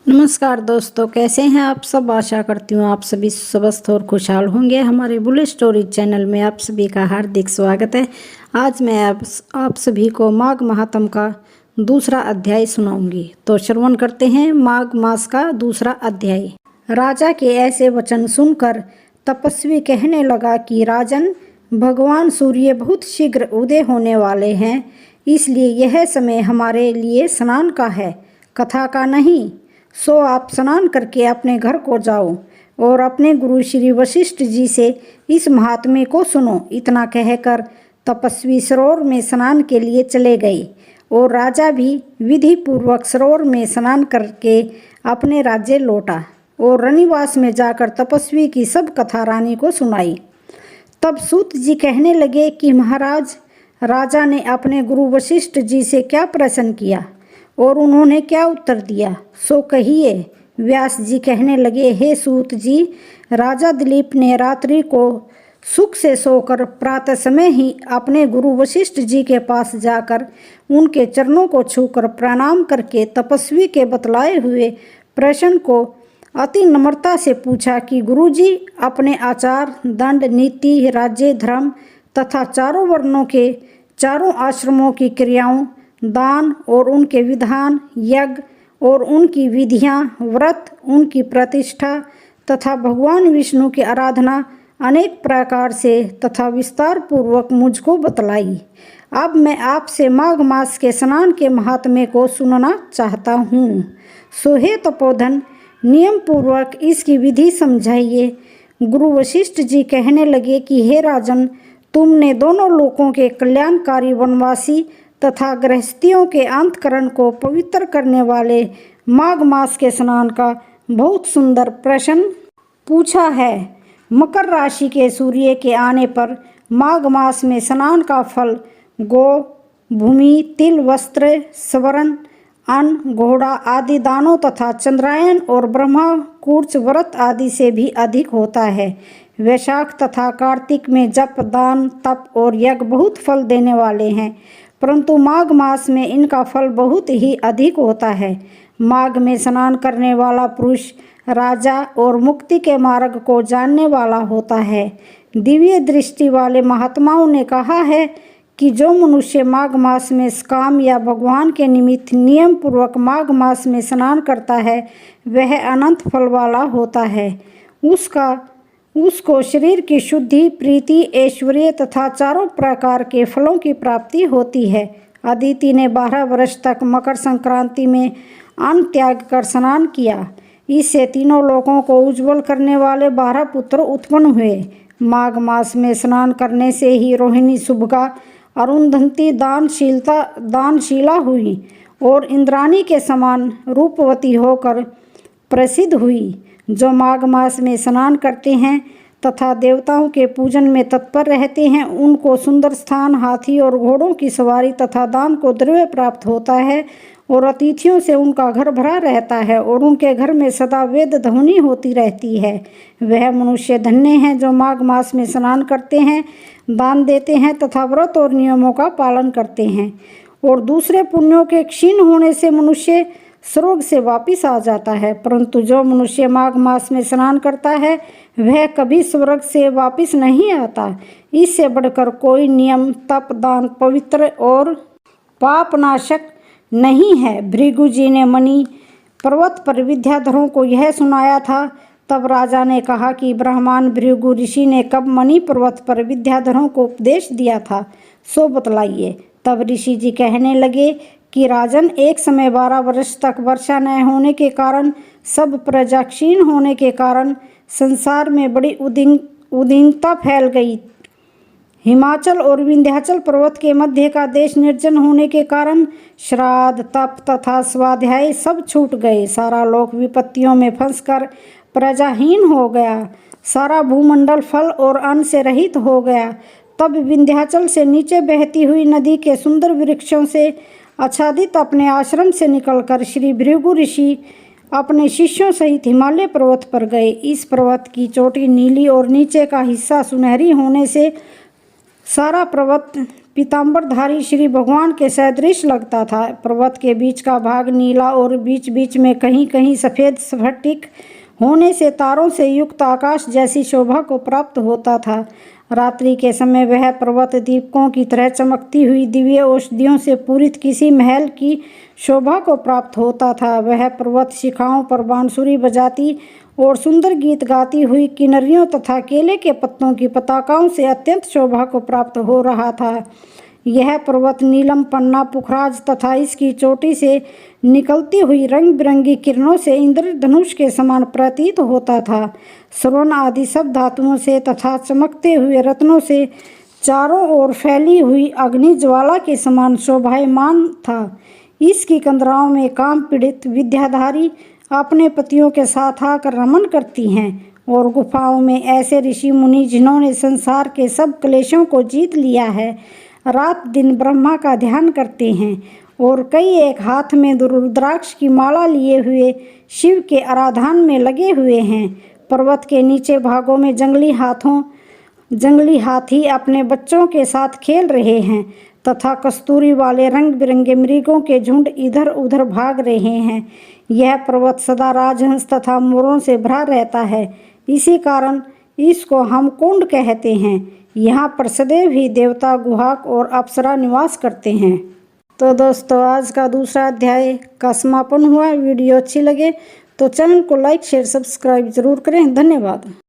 नमस्कार दोस्तों, कैसे हैं आप सब। आशा करती हूँ आप सभी स्वस्थ और खुशहाल होंगे। हमारे बुलेट स्टोरी चैनल में आप सभी का हार्दिक स्वागत है। आज मैं आप सभी को माघ महात्म का दूसरा अध्याय सुनाऊंगी। तो श्रवण करते हैं माघ मास का दूसरा अध्याय। राजा के ऐसे वचन सुनकर तपस्वी कहने लगा कि राजन, भगवान सूर्य बहुत शीघ्र उदय होने वाले हैं, इसलिए यह समय हमारे लिए स्नान का है, कथा का नहीं। सो आप स्नान करके अपने घर को जाओ और अपने गुरु श्री वशिष्ठ जी से इस महात्म्य को सुनो। इतना कहकर तपस्वी सरोवर में स्नान के लिए चले गए और राजा भी विधि पूर्वक सरोवर में स्नान करके अपने राज्य लौटा और रनिवास में जाकर तपस्वी की सब कथा रानी को सुनाई। तब सूत जी कहने लगे कि महाराज, राजा ने अपने गुरु वशिष्ठ जी से क्या प्रश्न किया और उन्होंने क्या उत्तर दिया, सो कहिए। व्यास जी कहने लगे, हे सूत जी, राजा दिलीप ने रात्रि को सुख से सोकर प्रातः समय ही अपने गुरु वशिष्ठ जी के पास जाकर उनके चरणों को छूकर प्रणाम करके तपस्वी के बतलाए हुए प्रश्न को अति नम्रता से पूछा कि गुरुजी, अपने आचार, दंड, नीति, राज्य, धर्म तथा चारों वर्णों के चारों आश्रमों की क्रियाओं, दान और उनके विधान, यज्ञ और उनकी विधियां, व्रत, उनकी प्रतिष्ठा तथा भगवान विष्णु की आराधना अनेक प्रकार से तथा विस्तार पूर्वक मुझको बतलाई। अब मैं आपसे माघ मास के स्नान के महात्म्य को सुनना चाहता हूँ। सो हे तपोधन, नियम पूर्वक इसकी विधि समझाइए। गुरु वशिष्ठ जी कहने लगे कि हे राजन, तुमने दोनों लोकों के कल्याणकारी वनवासी तथा गृहस्थियों के अंतकरण को पवित्र करने वाले माघ मास के स्नान का बहुत सुंदर प्रश्न पूछा है। मकर राशि के सूर्य के आने पर माघ मास में स्नान का फल गो, भूमि, तिल, वस्त्र, स्वर्ण, अन्न, घोड़ा आदि दानों तथा चंद्रायन और ब्रह्मा कूर्च व्रत आदि से भी अधिक होता है। वैशाख तथा कार्तिक में जप, दान, तप और यज्ञ बहुत फल देने वाले हैं, परंतु माघ मास में इनका फल बहुत ही अधिक होता है। माघ में स्नान करने वाला पुरुष राजा और मुक्ति के मार्ग को जानने वाला होता है। दिव्य दृष्टि वाले महात्माओं ने कहा है कि जो मनुष्य माघ मास में काम या भगवान के निमित्त नियम पूर्वक माघ मास में स्नान करता है, वह अनंत फल वाला होता है। उसको शरीर की शुद्धि, प्रीति, ऐश्वर्य तथा चारों प्रकार के फलों की प्राप्ति होती है। अदिति ने 12 वर्ष तक मकर संक्रांति में अन्न त्याग कर स्नान किया। इससे तीनों लोगों को उज्जवल करने वाले 12 पुत्र उत्पन्न हुए। माघ मास में स्नान करने से ही रोहिणी, सुभगा, अरुंधति दानशीला हुई और इंद्राणी के समान रूपवती होकर प्रसिद्ध हुई। जो माघ मास में स्नान करते हैं तथा देवताओं के पूजन में तत्पर रहते हैं, उनको सुंदर स्थान, हाथी और घोड़ों की सवारी तथा दान को द्रव्य प्राप्त होता है और अतिथियों से उनका घर भरा रहता है और उनके घर में सदा वेद ध्वनि होती रहती है। वह मनुष्य धन्य हैं जो माघ मास में स्नान करते हैं, दान देते हैं तथा व्रत और नियमों का पालन करते हैं। और दूसरे पुण्यों के क्षीण होने से मनुष्य स्वर्ग से वापिस आ जाता है, परंतु जो मनुष्य माघ मास में स्नान करता है वह कभी स्वर्ग से वापिस नहीं आता। इससे बढ़कर कोई नियम, तप, दान पवित्र और पापनाशक नहीं है। भृगु जी ने मणि पर्वत पर विद्याधरों को यह सुनाया था। तब राजा ने कहा कि ब्राह्मण भृगु ऋषि ने कब मणि पर्वत पर विद्याधरों को उपदेश दिया था, सो बतलाइए। तब ऋषि जी कहने लगे कि राजन, एक समय 12 वर्ष तक वर्षा न होने के कारण, सब प्रजा क्षीण होने के कारण संसार में बड़ी उदीनता फैल गई। हिमाचल और विंध्याचल पर्वत के मध्य का देश निर्जन होने के कारण श्राद्ध, तप तथा स्वाध्याय सब छूट गए। सारा लोक विपत्तियों में फंसकर प्रजाहीन हो गया। सारा भूमंडल फल और अन्न से रहित हो गया। तब विंध्याचल से नीचे बहती हुई नदी के सुंदर वृक्षों से आच्छादित अपने आश्रम से निकलकर श्री भृगु ऋषि अपने शिष्यों सहित हिमालय पर्वत पर गए। इस पर्वत की चोटी नीली और नीचे का हिस्सा सुनहरी होने से सारा पर्वत पीताम्बरधारी श्री भगवान के सदृश लगता था। पर्वत के बीच का भाग नीला और बीच बीच में कहीं कहीं सफ़ेद स्फटिक होने से तारों से युक्त आकाश जैसी शोभा को प्राप्त होता था। रात्रि के समय वह पर्वत दीपकों की तरह चमकती हुई दिव्य औषधियों से पूरित किसी महल की शोभा को प्राप्त होता था। वह पर्वत शिखाओं पर बांसुरी बजाती और सुंदर गीत गाती हुई किन्नरियों तथा केले के पत्तों की पताकाओं से अत्यंत शोभा को प्राप्त हो रहा था। यह पर्वत नीलम, पन्ना, पुखराज तथा इसकी चोटी से निकलती हुई रंग बिरंगी किरणों से इंद्रधनुष के समान प्रतीत होता था। स्वर्ण आदि सब धातुओं से तथा चमकते हुए रत्नों से चारों ओर फैली हुई अग्नि ज्वाला के समान शोभायमान था। इसकी कंदराओं में काम पीड़ित विद्याधारी अपने पतियों के साथ आकर रमन करती हैं और गुफाओं में ऐसे ऋषि मुनि जिन्होंने संसार के सब क्लेशों को जीत लिया है, रात दिन ब्रह्मा का ध्यान करते हैं और कई एक हाथ में रुद्राक्ष की माला लिए हुए शिव के आराधन में लगे हुए हैं। पर्वत के नीचे भागों में जंगली हाथी अपने बच्चों के साथ खेल रहे हैं तथा कस्तूरी वाले रंग बिरंगे मृगों के झुंड इधर उधर भाग रहे हैं। यह पर्वत सदा राजहंस तथा मोरों से भरा रहता है, इसी कारण इसको हम कुंड कहते हैं। यहाँ पर सदैव ही देवता, गुहाक और अप्सरा निवास करते हैं। तो दोस्तों, आज का दूसरा अध्याय का समापन हुआ। वीडियो अच्छी लगे तो चैनल को लाइक, शेयर, सब्सक्राइब जरूर करें। धन्यवाद।